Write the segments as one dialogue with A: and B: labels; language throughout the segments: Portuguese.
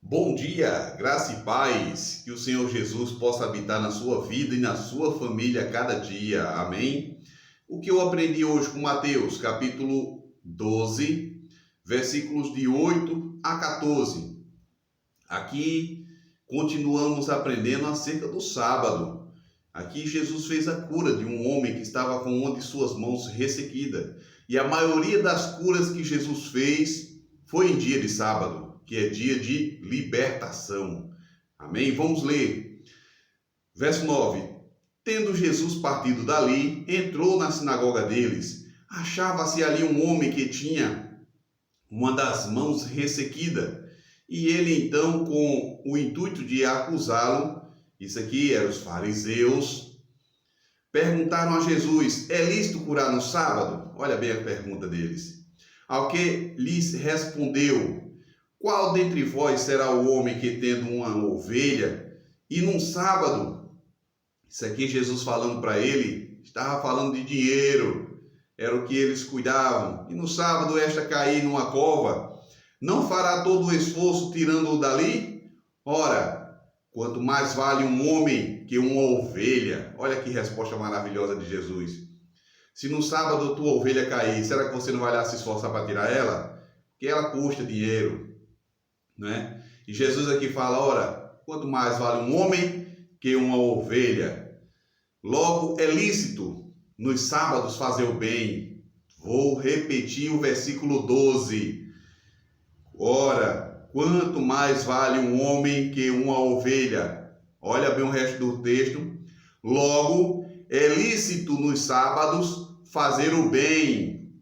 A: Bom dia, graça e paz, que o Senhor Jesus possa habitar na sua vida e na sua família a cada dia, amém? O que eu aprendi hoje com Mateus, capítulo 12, versículos de 8 a 14. Aqui continuamos aprendendo acerca do sábado. Aqui Jesus fez a cura de um homem que estava com uma de suas mãos ressequida. E a maioria das curas que Jesus fez foi em dia de sábado, que é dia de libertação. Amém? Vamos ler. Verso 9. Tendo Jesus partido dali, entrou na sinagoga deles. Achava-se ali um homem que tinha uma das mãos ressequida. E ele então, com o intuito de acusá-lo, isso aqui eram os fariseus, perguntaram a Jesus: é lícito curar no sábado? Olha bem a pergunta deles. Ao que lhes respondeu: qual dentre vós será o homem que, tendo uma ovelha, e num sábado, isso aqui Jesus falando para ele, estava falando de dinheiro, era o que eles cuidavam, e no sábado esta cair numa cova, não fará todo o esforço tirando-o dali? Ora, quanto mais vale um homem que uma ovelha. Olha que resposta maravilhosa de Jesus. Se no sábado tua ovelha cair, será que você não vai lá se esforçar para tirar ela? Porque ela custa dinheiro, né? E Jesus aqui fala, ora, quanto mais vale um homem que uma ovelha. Logo, é lícito nos sábados fazer o bem. Vou repetir o versículo 12. Ora, quanto mais vale um homem que uma ovelha. Olha bem o resto do texto. Logo, é lícito nos sábados fazer o bem.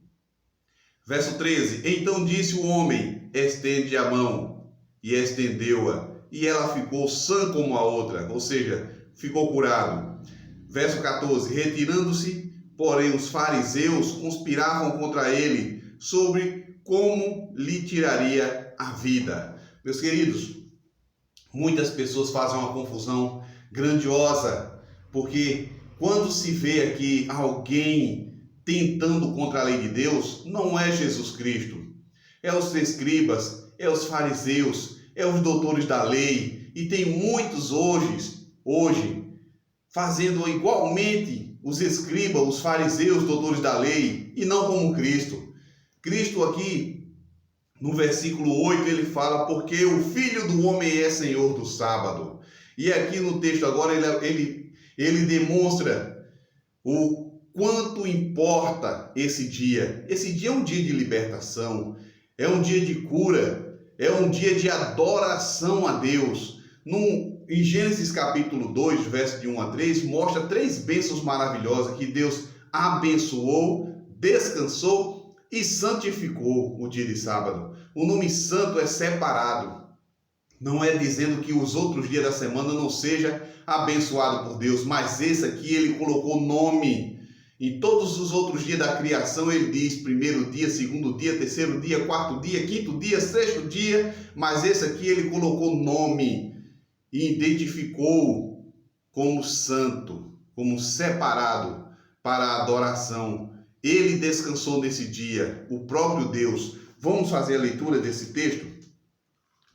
A: Verso 13. Então disse o homem: estende a mão. E estendeu-a. E ela ficou sã como a outra. Ou seja, ficou curado. Verso 14. Retirando-se, porém, os fariseus conspiravam contra ele sobre como lhe tiraria a vida. Meus queridos, muitas pessoas fazem uma confusão grandiosa, porque quando se vê aqui alguém tentando contra a lei de Deus, não é Jesus Cristo, é os escribas, é os fariseus, é os doutores da lei, e tem muitos hoje fazendo igualmente os escribas, os fariseus, doutores da lei, e não como Cristo. Cristo aqui, no versículo 8, ele fala, porque o Filho do Homem é Senhor do sábado. E aqui no texto agora ele demonstra o quanto importa esse dia. Esse dia é um dia de libertação, é um dia de cura, é um dia de adoração a Deus. Em Gênesis capítulo 2, verso de 1 a 3, mostra 3 bênçãos maravilhosas que Deus abençoou, descansou e santificou o dia de sábado. O nome santo é separado. Não é dizendo que os outros dias da semana não sejam abençoados por Deus, mas esse aqui ele colocou nome. Em todos os outros dias da criação ele diz primeiro dia, segundo dia, terceiro dia, quarto dia, quinto dia, sexto dia, mas esse aqui ele colocou nome e identificou como santo, como separado para a adoração. Ele descansou nesse dia, o próprio Deus. Vamos fazer a leitura desse texto?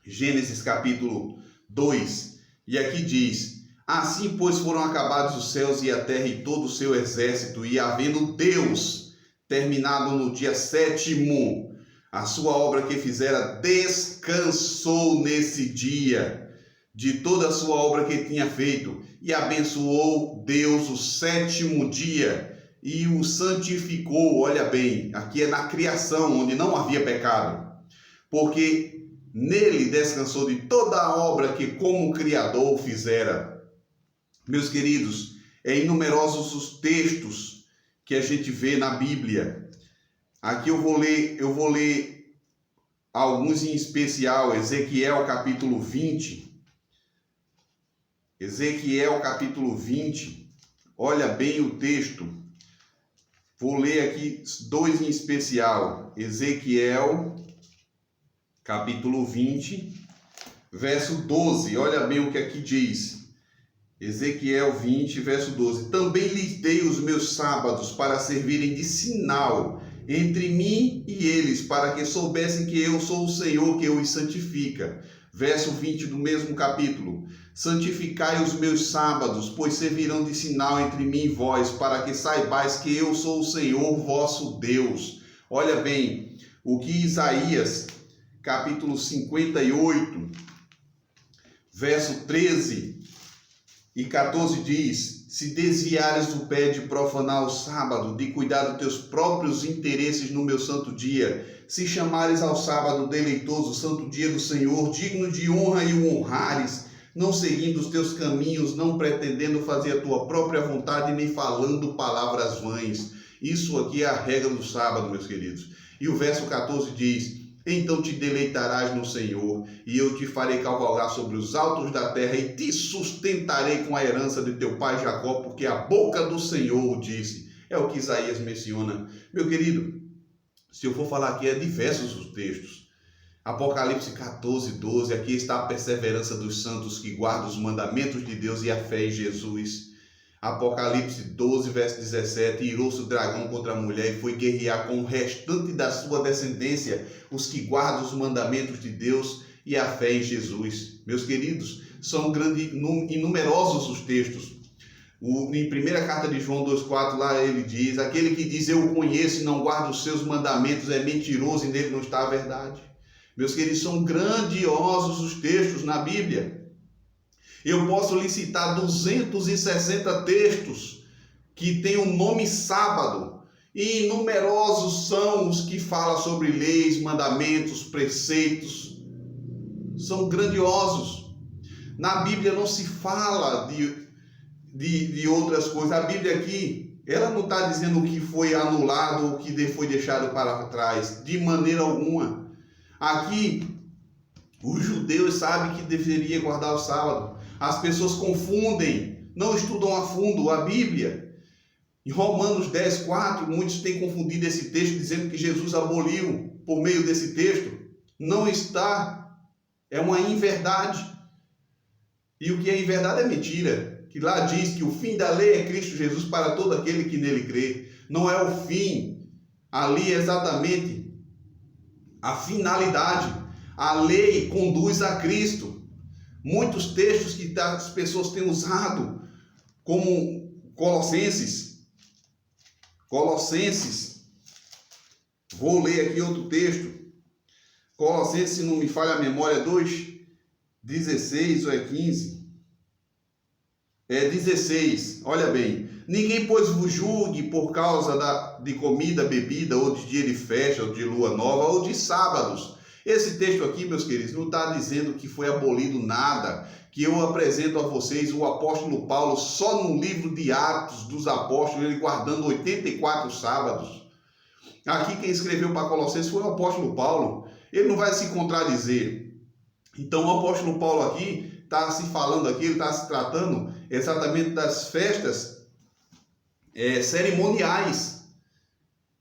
A: Gênesis capítulo 2. E aqui diz: assim, pois, foram acabados os céus e a terra e todo o seu exército, e havendo Deus terminado no dia 7º a sua obra que fizera, descansou nesse dia de toda a sua obra que tinha feito, e abençoou Deus o 7º dia, e o santificou. Olha bem, aqui é na criação, onde não havia pecado, porque nele descansou de toda a obra que como Criador fizera. Meus queridos, é inumerosos os textos que a gente vê na Bíblia. Aqui eu vou ler alguns em especial. Ezequiel capítulo 20. Ezequiel capítulo 20. Olha bem o texto. Vou ler aqui 2 em especial. Ezequiel, capítulo 20, verso 12. Olha bem o que aqui diz. Ezequiel 20, verso 12. Também lhes dei os meus sábados para servirem de sinal entre mim e eles, para que soubessem que eu sou o Senhor que os santifica. Verso 20 do mesmo capítulo. Santificai os meus sábados, pois servirão de sinal entre mim e vós, para que saibais que eu sou o Senhor vosso Deus. Olha bem, o que Isaías, capítulo 58, verso 13 e 14 diz: se desviares do pé de profanar o sábado, de cuidar dos teus próprios interesses no meu santo dia, se chamares ao sábado deleitoso, santo dia do Senhor, digno de honra e o honrares, não seguindo os teus caminhos, não pretendendo fazer a tua própria vontade, nem falando palavras vãs. Isso aqui é a regra do sábado, meus queridos. E o verso 14 diz: então te deleitarás no Senhor, e eu te farei cavalgar sobre os altos da terra, e te sustentarei com a herança de teu pai Jacó, porque a boca do Senhor o disse. É o que Isaías menciona. Meu querido, se eu for falar aqui, é diversos os textos. Apocalipse 14, 12, aqui está a perseverança dos santos que guardam os mandamentos de Deus e a fé em Jesus. Apocalipse 12, verso 17, irou-se o dragão contra a mulher e foi guerrear com o restante da sua descendência, os que guardam os mandamentos de Deus e a fé em Jesus. Meus queridos, são inumerosos os textos. Em 1 carta de João 2,4, lá ele diz: aquele que diz eu o conheço e não guarda os seus mandamentos é mentiroso e nele não está a verdade. Meus queridos, são grandiosos os textos na Bíblia. Eu posso lhe citar 260 textos que têm o nome sábado, e numerosos são os que falam sobre leis, mandamentos, preceitos. São grandiosos. Na Bíblia não se fala de outras coisas. A Bíblia aqui, ela não está dizendo o que foi anulado, o que foi deixado para trás, de maneira alguma. Aqui, os judeus sabem que deveria guardar o sábado. As pessoas confundem, não estudam a fundo a Bíblia. Em Romanos 10, 4, muitos têm confundido esse texto dizendo que Jesus aboliu por meio desse texto. Não está. É uma inverdade. E o que é inverdade é mentira. Que lá diz que o fim da lei é Cristo Jesus para todo aquele que nele crê. Não é o fim. Ali é exatamente a finalidade. A lei conduz a Cristo. Muitos textos que as pessoas têm usado, como Colossenses, vou ler aqui outro texto, Colossenses, se não me falha a memória, 2:16 ou é 15? É 16, olha bem: ninguém, pois, vos julgue por causa de comida, bebida, ou de dia de festa, ou de lua nova, ou de sábados. Esse texto aqui, meus queridos, não está dizendo que foi abolido nada, que eu apresento a vocês o apóstolo Paulo só no livro de Atos dos Apóstolos, ele guardando 84 sábados. Aqui quem escreveu para Colossenses foi o apóstolo Paulo, ele não vai se contradizer. Então o apóstolo Paulo aqui está se falando aqui, ele está se tratando exatamente das festas cerimoniais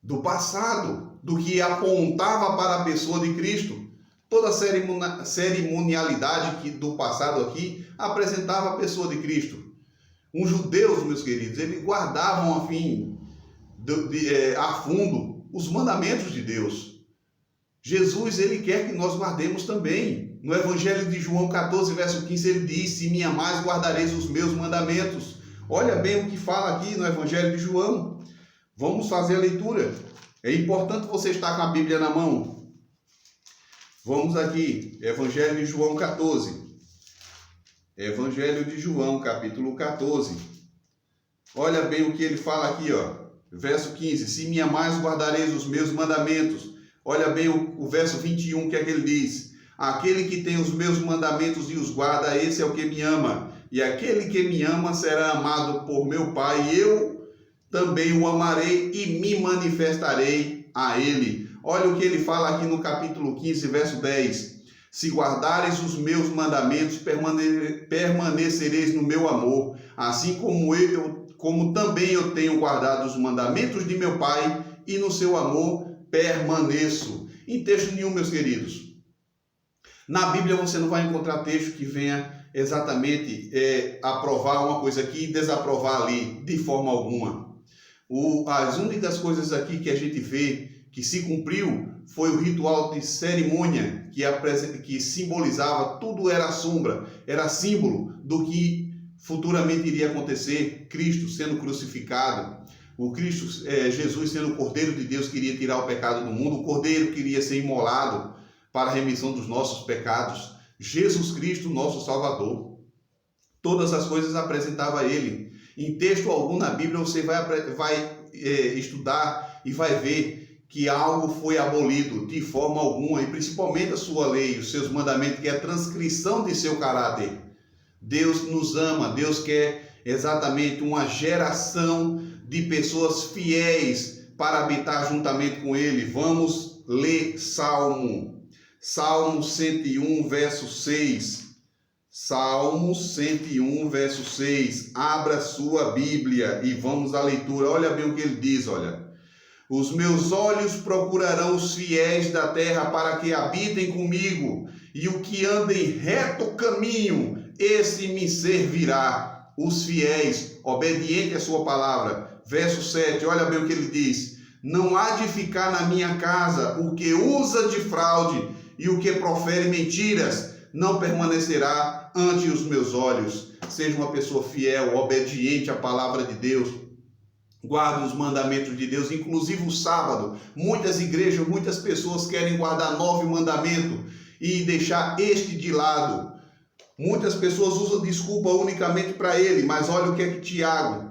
A: do passado, do que apontava para a pessoa de Cristo. Toda a cerimonialidade do passado aqui apresentava a pessoa de Cristo. Os judeus, meus queridos, eles guardavam a fundo os mandamentos de Deus. Jesus, ele quer que nós guardemos também. No Evangelho de João 14, verso 15, ele diz: se me amais, guardareis os meus mandamentos. Olha bem o que fala aqui no Evangelho de João. Vamos fazer a leitura. É importante você estar com a Bíblia na mão. Vamos aqui, Evangelho de João 14. Evangelho de João, capítulo 14. Olha bem o que ele fala aqui, ó. Verso 15: se me amais, guardareis os meus mandamentos. Olha bem o verso 21, que é que ele diz: aquele que tem os meus mandamentos e os guarda, esse é o que me ama. E aquele que me ama será amado por meu Pai, e eu também o amarei e me manifestarei a ele. Olha o que ele fala aqui no capítulo 15, verso 10. Se guardares os meus mandamentos, permanecereis no meu amor, assim como também eu tenho guardado os mandamentos de meu Pai, e no seu amor permaneço. Em texto nenhum, meus queridos. Na Bíblia você não vai encontrar texto que venha exatamente aprovar uma coisa aqui e desaprovar ali, de forma alguma. As únicas coisas aqui que a gente vê que se cumpriu foi o ritual de cerimônia que simbolizava, tudo era sombra, era símbolo do que futuramente iria acontecer. Cristo sendo crucificado, o Cristo, Jesus sendo o Cordeiro de Deus que iria tirar o pecado do mundo, o Cordeiro que iria ser imolado para a remissão dos nossos pecados, Jesus Cristo, nosso Salvador. Todas as coisas apresentava Ele. Em texto algum na Bíblia você vai estudar e vai ver que algo foi abolido de forma alguma, e principalmente a sua lei, os seus mandamentos, que é a transcrição de seu caráter. Deus nos ama, Deus quer exatamente uma geração de pessoas fiéis para habitar juntamente com Ele. Vamos ler Salmo 101, verso 6. Salmo 101, verso 6. Abra sua Bíblia e vamos à leitura. Olha bem o que ele diz, olha. Os meus olhos procurarão os fiéis da terra para que habitem comigo, e o que anda em reto caminho, esse me servirá. Os fiéis, obedientes à sua palavra. Verso 7, olha bem o que ele diz. Não há de ficar na minha casa o que usa de fraude e o que profere mentiras, não permanecerá ante os meus olhos. Seja uma pessoa fiel, obediente à palavra de Deus. Guarde os mandamentos de Deus, inclusive o sábado. Muitas igrejas, muitas pessoas querem guardar 9 mandamentos e deixar este de lado. Muitas pessoas usam desculpa unicamente para ele, mas olha o que é que Tiago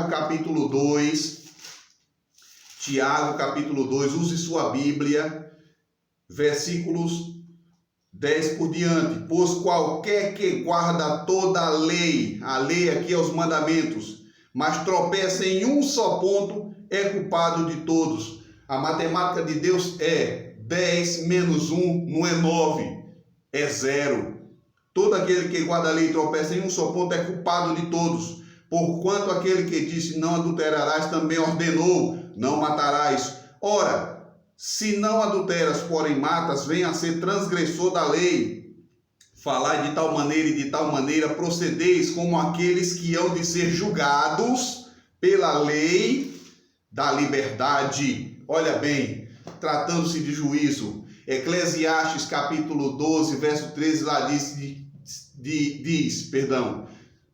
A: capítulo 2, use sua Bíblia, versículos 10 por diante. Pois qualquer que guarda toda a lei aqui é os mandamentos, mas tropeça em um só ponto, é culpado de todos. A matemática de Deus é 10 menos 1 não é 9, é 0. Todo aquele que guarda a lei e tropeça em um só ponto é culpado de todos. Porquanto aquele que disse não adulterarás também ordenou, não matarás. Ora, se não adulteras, porém matas, venha a ser transgressor da lei. Falai de tal maneira e de tal maneira procedeis como aqueles que hão de ser julgados pela lei da liberdade. Olha bem, tratando-se de juízo. Eclesiastes capítulo 12, verso 13, lá diz,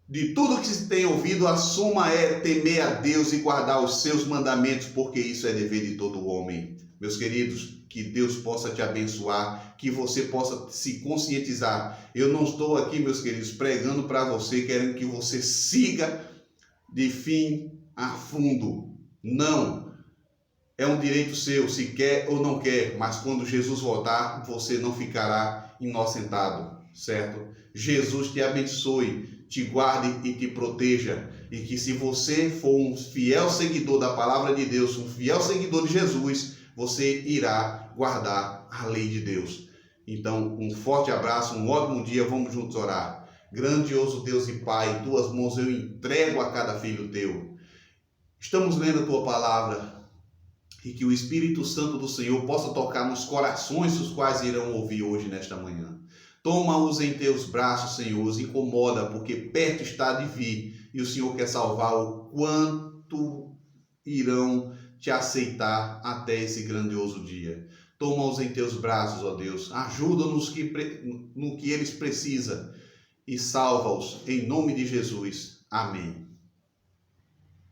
A: de tudo que se tem ouvido, a suma é temer a Deus e guardar os seus mandamentos, porque isso é dever de todo homem. Meus queridos, que Deus possa te abençoar, que você possa se conscientizar. Eu não estou aqui, meus queridos, pregando para você, querendo que você siga de fim a fundo. Não. É um direito seu, se quer ou não quer, mas quando Jesus voltar, você não ficará inocentado, certo? Jesus te abençoe, te guarde e te proteja, e que se você for um fiel seguidor da palavra de Deus, um fiel seguidor de Jesus, você irá guardar a lei de Deus. Então, um forte abraço, um ótimo dia, vamos juntos orar. Grandioso Deus e Pai, em tuas mãos eu entrego a cada filho teu. Estamos lendo a tua palavra, e que o Espírito Santo do Senhor possa tocar nos corações os quais irão ouvir hoje, nesta manhã. Toma-os em teus braços, Senhor, os incomoda, porque perto está de vir, e o Senhor quer salvar o quanto irão te aceitar até esse grandioso dia. Toma-os em teus braços, ó Deus, ajuda-nos no que eles precisam, e salva-os em nome de Jesus. Amém.